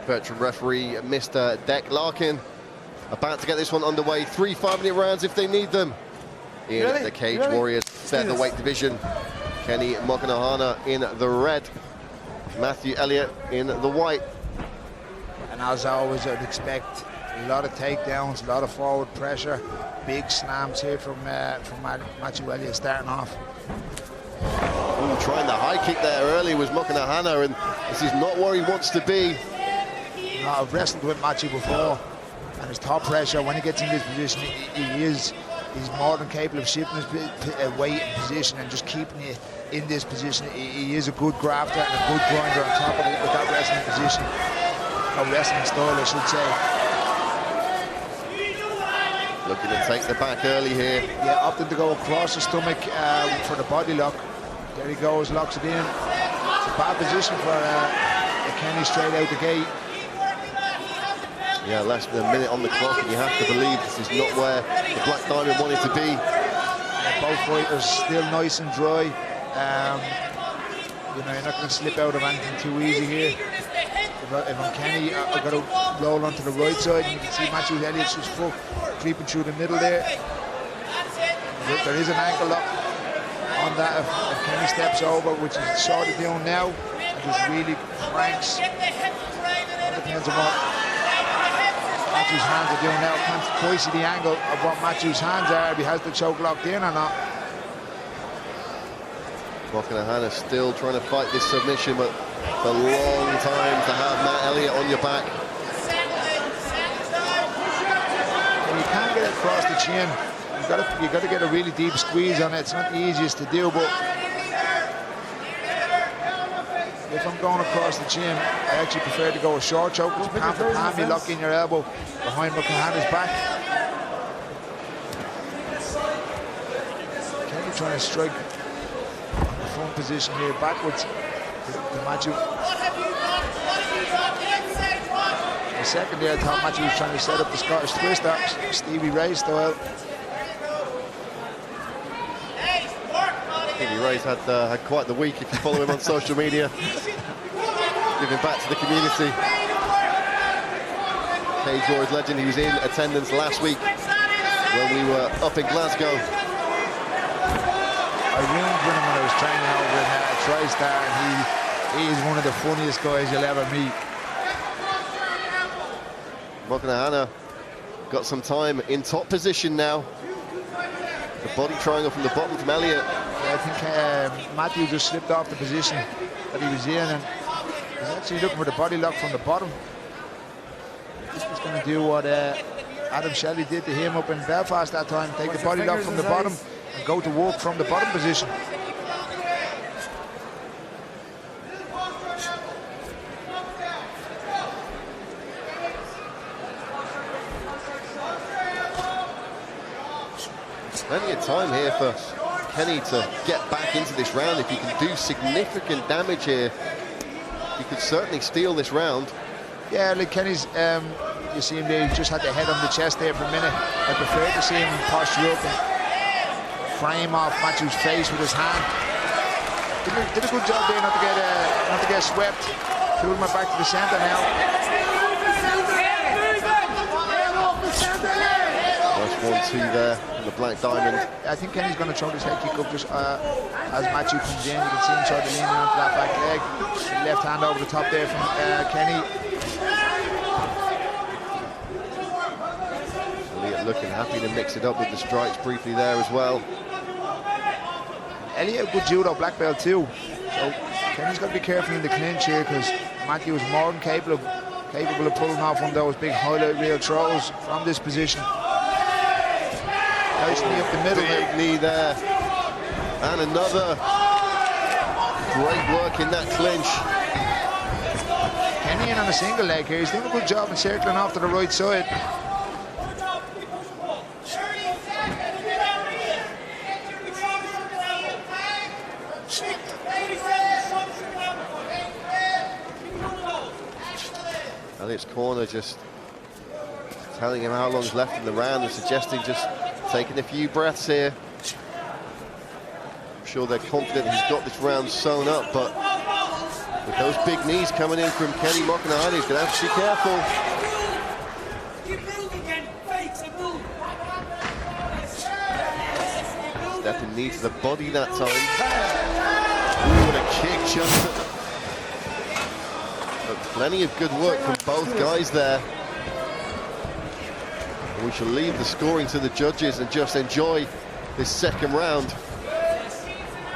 veteran referee, Mr. Deck Larkin, about to get this one underway. 3 5-minute rounds if they need them. In the Cage Warriors featherweight division, Kenny Mokhonoana in the red, Matthew Elliott in the white. And as always, I'd expect a lot of takedowns, a lot of forward pressure, big slams here from Matthew Elliott starting off. Ooh, trying the high kick there early was Mokhonoana, and this is not where he wants to be. I've wrestled with Matthew before, and his top pressure, when he gets in this position, he's more than capable of shifting his weight and position and just keeping you in this position. He is a good grafter and a good grinder on top of it with that wrestling position, or wrestling style, I should say. Looking to take the back early here. Yeah, opting to go across the stomach for the body lock. There he goes, locks it in. It's a bad position for Kenny straight out the gate. Yeah, less than a minute on the clock, and you have to believe this is not where the Black Diamond wanted to be. Both fighters still nice and dry. You know, you're not going to slip out of anything too easy here. If I'm Kenny, I've got to roll onto the right side, and you can see Matthew Elliott's just foot creeping through the middle there. There is an ankle lock on that if Kenny steps over, which he's sort of doing now, and just really cranks. Depends on what Matthew's hands are doing now. Can't quite see the angle of what Matthew's hands are, if he has the choke locked in or not. Mokhonoana still trying to fight this submission, but it's a long time to have Matt Elliott on your back. When you can't get it across the chin, you've got to get a really deep squeeze on it. It's not the easiest to do, but if I'm going across the chin, I actually prefer to go a short choke, because you can't be locking your elbow behind Mokhonoana's back. Kenny trying to strike on the front position here, backwards to Matthew. The second there, I thought Matthew was trying to set up the Scottish Twister, Stevie Ray style. Stevie Ray's had quite the week if you follow him on social media. Giving back to the community. Cage Warriors legend, he was in attendance last week when we were up in Glasgow. I roomed with him when I was training over in TriStar, and he is one of the funniest guys you'll ever meet. Mokhonoana got some time in top position now. The body triangle from the bottom from Elliott. Yeah, I think Matthew just slipped off the position that he was in, and he's actually looking for the body lock from the bottom. He's going to do what Adam Shelley did to him up in Belfast that time, take the body lock from the bottom and go to work from the bottom position. Plenty of time here for Kenny to get back into this round. If he can do significant damage here, he could certainly steal this round. Yeah, like Kenny's, you see him there, he just had the head on the chest there for a minute. I prefer to see him posture up and frame off Matthew's face with his hand. Did a good job there not to get swept. Pulled my back to the center now. Nice 1-2 there from the Black Diamond. I think Kenny's going to throw this head kick up just as Matthew comes in. You can see him sort of leaning onto that back leg. Left hand over the top there from Kenny. Elliott looking happy to mix it up with the strikes briefly there as well. Elliott, a good judo black belt too. So Kenny's got to be careful in the clinch here, because Matthew is more than capable of pulling off one of those big highlight reel throws from this position. Nice knee up the middle. Big knee there. And another. Great work in that clinch. Kenny in on a single leg here. He's doing a good job in circling off to the right side. Elliott's corner just telling him how long's left in the round and suggesting just taking a few breaths here. I'm sure they're confident he's got this round sewn up, but With those big knees coming in from Kenny Mokhonoana, he's going to have to be careful. Stepping knee to the body that time. Ooh, what a kick just. But plenty of good work from both guys there. And we shall leave the scoring to the judges and just enjoy this second round.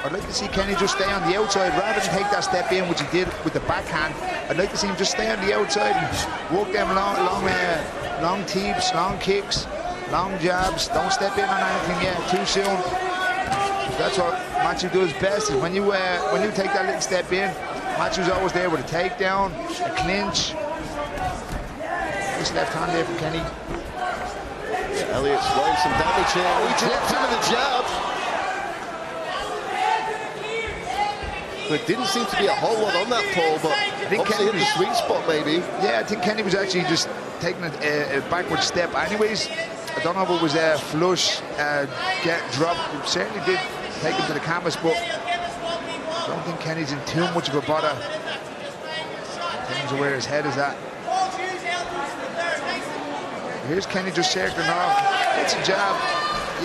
I'd like to see Kenny just stay on the outside rather than take that step in, which he did with the backhand. I'd like to see him just stay on the outside and work them long teeps, long kicks, long jabs. Don't step in on anything yet too soon. That's what Matthew does best, is when you take that little step in, Matthew's always there with a takedown, a clinch. Nice left hand there from Kenny. Elliott's throwing some damage here. He tipped him with a jab. There didn't seem to be a whole lot on that pole, but I think Kenny hit the sweet spot maybe. Yeah, I think Kenny was actually just taking a backward step anyways. I don't know if it was a flush, get dropped. It certainly did take him to the canvas, but I don't think Kenny's in too much of a bother. Depends on where his head is at. Here's Kenny just circling off. It's a jab.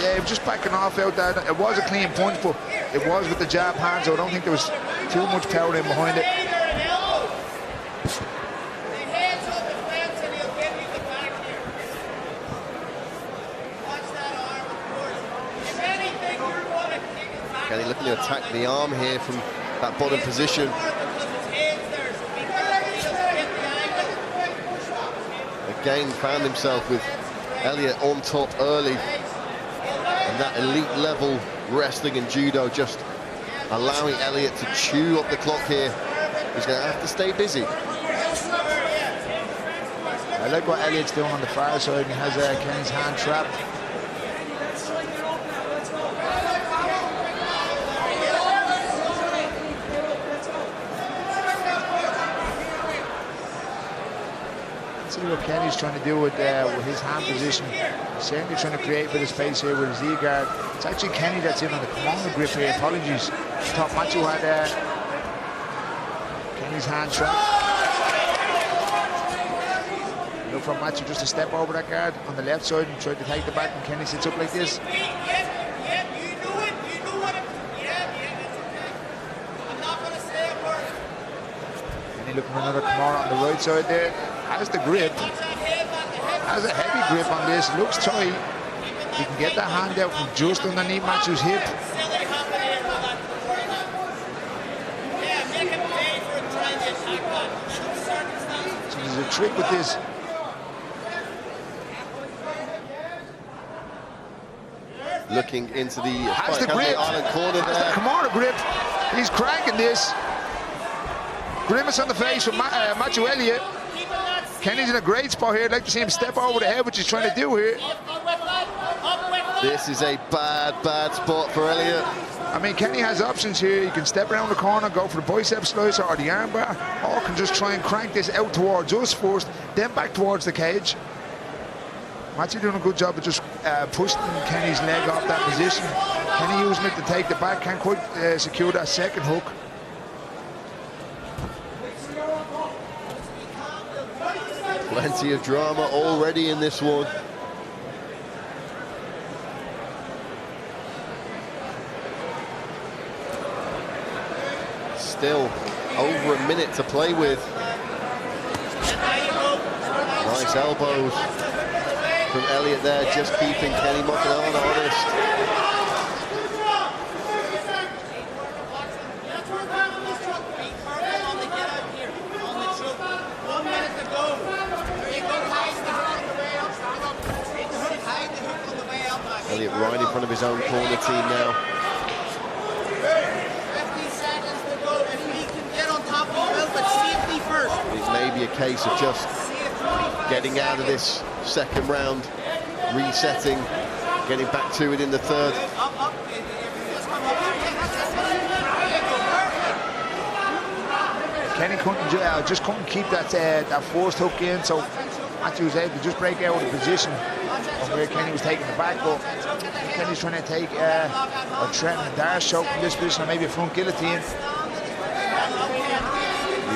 Yeah, he was just backing off out there. It was a clean punch, but it was with the jab hand, so I don't think there was too much power in behind it. Kenny looking to attack the arm here from that bottom position. Again, found himself with Elliott on top early. And that elite level wrestling and judo just allowing Elliott to chew up the clock here. He's going to have to stay busy. I like what Elliott's doing on the far side. He has Kenny's hand trapped. See what Kenny's trying to do with his hand position. He's certainly trying to create a bit of space here with his Z-guard. It's actually Kenny that's in on the Kimono grip here. Apologies. Top Matthew had Kenny's hand trapped. Look for Matthew just to step over that guard on the left side and try to take the back, and Kenny sits up like this. Kenny looking for another Kimono on the right side there. Has the grip, has a heavy grip on this, looks tight. He can get that hand out from just underneath Matthew's hip. So there's a trick with this. Looking into the Has the grip, island corner has there. the Kimono grip. He's cranking this. Grimace on the face from Matthew Elliott. Kenny's in a great spot here. I'd like to see him step over the head, which he's trying to do here. This is a bad spot for Elliott. I mean, Kenny has options here. He can step around the corner, go for the bicep slicer or the armbar, or can just try and crank this out towards us first, then back towards the cage. Matthew doing a good job of just pushing Kenny's leg off that position. Kenny using it to take the back, can't quite secure that second hook. Plenty of drama already in this one. Still over a minute to play with. Nice elbows from Elliott there, just keeping Kenny Mokhonoana honest. Elliott right in front of his own corner team now. 50 seconds to go. If he can get on top of him, but safety first. It may be a case of just getting out of this second round, resetting, getting back to it in the third. Kenny just couldn't keep that forced hook in, so Matthew was able to just break out of the position of where Kenny was taking the back, but Kenny's trying to take a threaten a dash choke from this position, or maybe a front guillotine.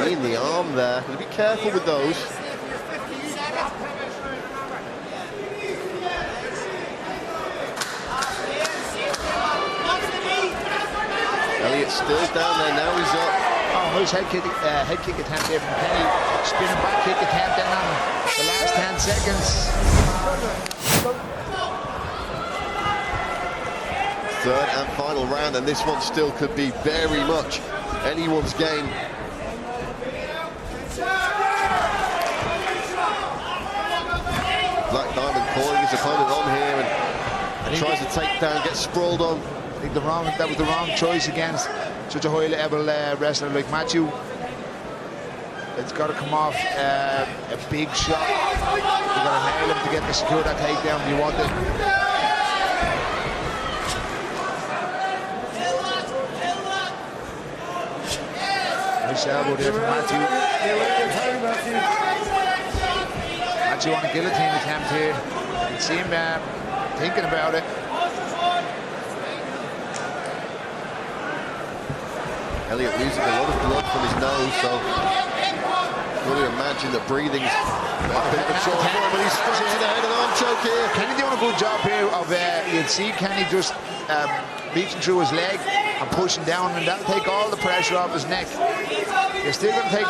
In the arm there. Be careful with those. Elliott still down there, now he's up. Oh, nice head kick attempt there from Kenny. Spinning back kick attempt then on the last 10 seconds. Third and final round, and this one still could be very much anyone's game. Black Diamond calling his opponent on here and tries to take down, get sprawled on. I think that was the wrong choice against such a high-level wrestler like Matthew. It's got to come off a big shot. You've got to nail him to get the secure that takedown you want it. Nice elbow there from Matthew. Matthew on a guillotine attempt here. You can see him thinking about it. Elliott losing a lot of blood from his nose, so really imagine that breathing's a bit of a chore for him, but he's straight to the head and arm choke here. Kenny doing a good job here of, you'll see Kenny just reaching through his leg and pushing down, and that'll take all the pressure off his neck. You're still going to take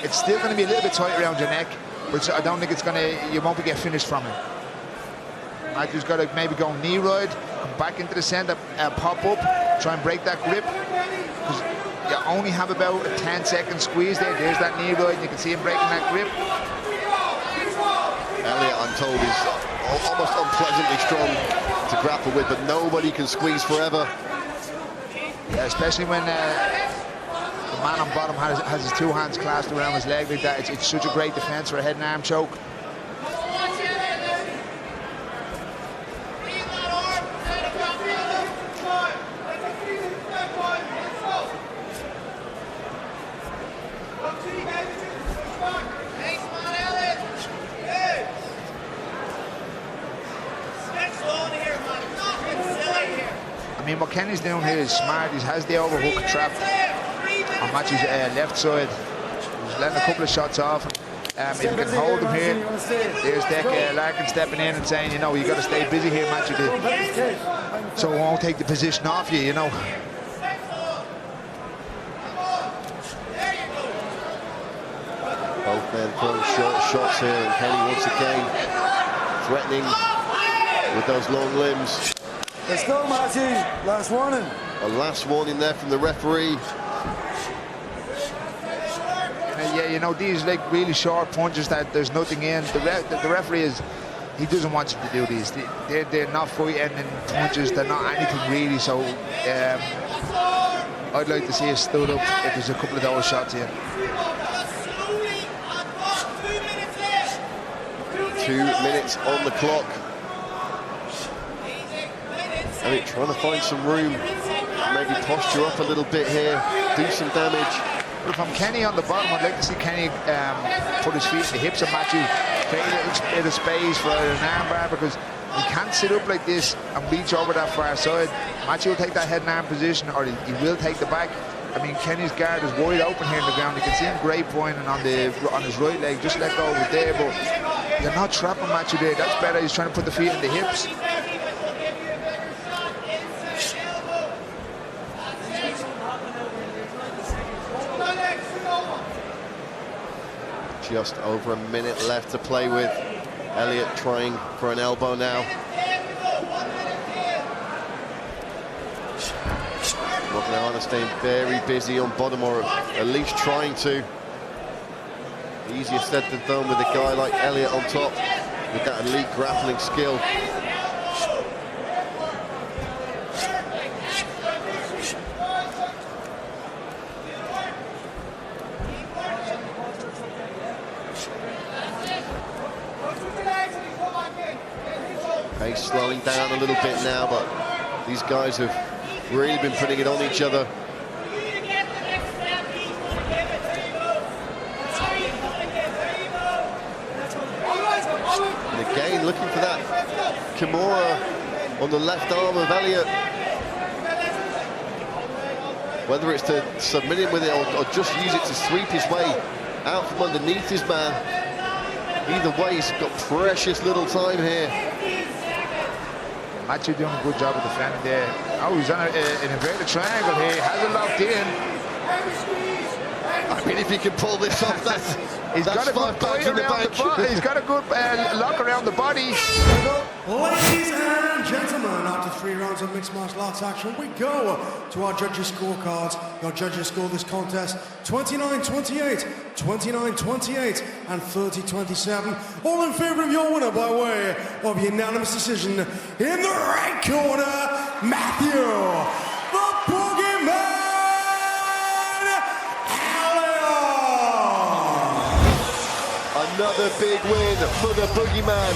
it's still going to be a little bit tight around your neck, but I don't think it's going to, you won't get finished from it. Matthew's got to maybe go knee ride, come back into the center, pop up, try and break that grip. Because you only have about a 10-second squeeze there. There's that knee ride, and you can see him breaking that grip. Elliott, I'm told, is almost unpleasantly strong to grapple with, but nobody can squeeze forever. Yeah, especially when the man on bottom has his two hands clasped around his leg like that. It's such a great defense for a head and arm choke. I mean, what Kenny's doing here is smart. He has the overhook trap on Matthew's left side. He's letting a couple of shots off. If you can hold him here, there's Deck Larkin stepping in and saying, you know, you got to stay busy here, Matthew, so we won't take the position off you, you know. Both men throwing short shots here, and Kenny once again threatening with those long limbs. Let's go, Matthew. Last warning. A last warning there from the referee. Yeah, you know, these like really short punches that there's nothing in. The referee is, he doesn't want you to do these. They're not fight-ending punches. They're not anything really. So I'd like to see us stood up if there's a couple of those shots in. 2 minutes on the clock. Elliott trying to find some room, maybe posture up a little bit here, do some damage. But from Kenny on the bottom, I'd like to see Kenny put his feet in the hips of Matthew, create a little bit of space for an armbar, because he can't sit up like this and reach over that far side. Matthew will take that head and arm position, or he will take the back. I mean, Kenny's guard is wide open here in the ground. You can see him grapevine on his right leg, just let go over there, but you're not trapping Matthew there. That's better. He's trying to put the feet in the hips. Just over a minute left to play with. Elliott trying for an elbow now. Mokhonoana staying very busy on bottom, or at least trying to. Easier said than done with a guy like Elliott on top with that elite grappling skill. Pace slowing down a little bit now, but these guys have really been putting it on each other. And again, looking for that Kimura on the left arm of Elliott. whether it's to submit him with it or just use it to sweep his way out from underneath his man. Either way, he's got precious little time here. Matthew doing a good job of defending there. Oh, he's on an inverted triangle here. Has it locked in. I mean, if he can pull this off, that's got a good body in the around bank. the body. He's got a good lock around the body. Ladies and gentlemen, after 3 rounds of mixed martial arts action, we go to our judges' scorecards. Your judges score this contest 29-28, 29-28, and 30-27. All in favor of your winner by way of unanimous decision. In the right corner, Matthew, the Boogeyman Elliott. Another big win for the Boogeyman.